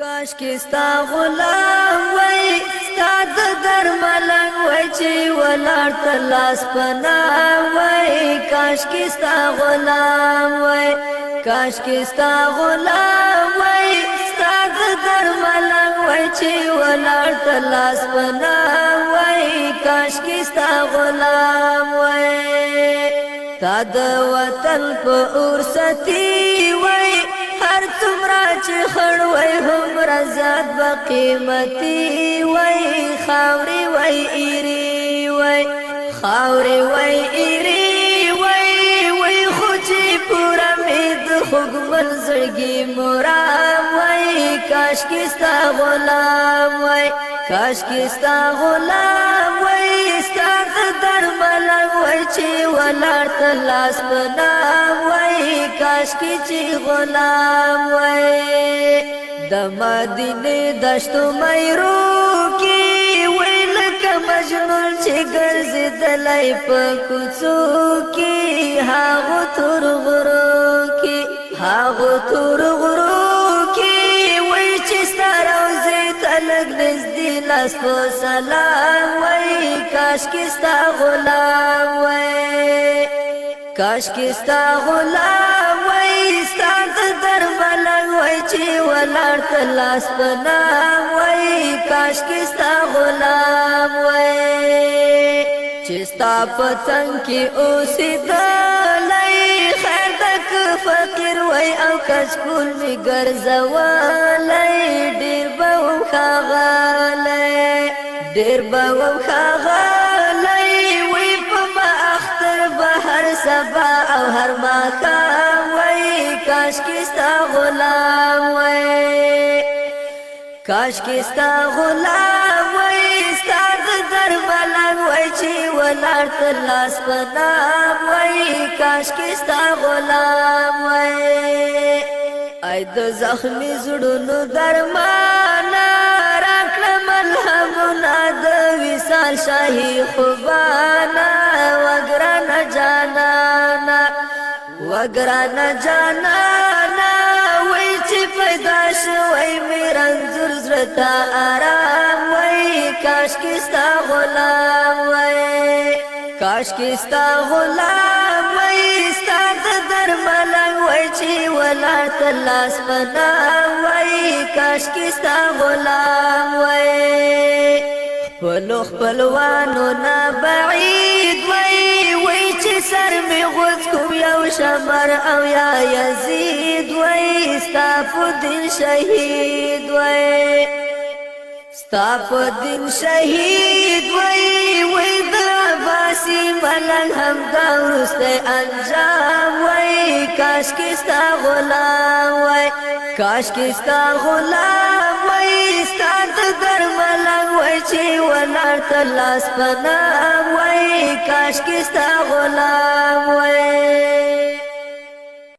کاش کې ستا غلام وای ستا د درملنګ وای چې ولاړ ته لاس پناه وای کاش کې ستا غلام وای کاش کې ستا غلام وای ستا د درملنګ وای چې ولاړ ته لاس پناه وای کاش کې ستا غلام وای تا د وطن په اورستی وای هر څومره چې خړ وای هومره زیات به قیمتي وای خاورې وای ایرې وای خاورې وای ایرې وای وای خو چې پوره مې د خوږمن زړګي مرام وای کاش کې ستا غلام وای کاش کې ستا غلام وای ستا د درملنګ وای چې ولاړ ته لاس پناه وای کاش کې چې غلام وای د مدینه دشتو مېرو کې وای لکه مجنون چې ګرځېدلی په کوڅو کې هغو تور غرو کې هغو تور غرو کې وای چې ستا روضې ته لږ نږدې لاس په سلام وای کاش کې ستا غلام وای کاش کې ستا غلام وای ستا د درملنګ وای چې ولاړ ته لاس پناه وای کاش کې ستا غلام وای چې ستا په څنګ کې اوسېدلی خیر دک فقیر وای او کچکول مې ګرځولی ډېر به وم ښاغلی ډېر به وم ښاغلی وای په ما اختر به هر سبا او هر ماښام وای کاش کې ستا غلام وای کاش کې ستا غلام وای ستا د درملنګ وای چې ولاړ ته لاس پناه وای کاش کې ستا غلام وای ای د زخمي زړونو درمانه راکړه ملهمونه د وصال شاهي خوبانه وګرانه جانانه وګرانه جانانه وای چې پیدا شوی مې رنځور زړه ته آرام وای کاش کې ستا غلام وای کاش کې ستا غلام وای ستا د درملنګ وای چې ولاړ ته لاس پناه وای کاش کې ستا غلام وای خپلو خپلوانو نه بعید وای وای چې سر مې غوڅ کوم یو شمر او یا یزید وای ستا په دین شهید وای ستا په دین شهید وای وای د عباسي ملنګ هم دا وروستی انجام وای کاش کې ستا غلام وای کاش کې ستا غلام وای ستا د درملنګ وای چې ولاړ ته لاس پناه وای کاش کې ستا غلام وای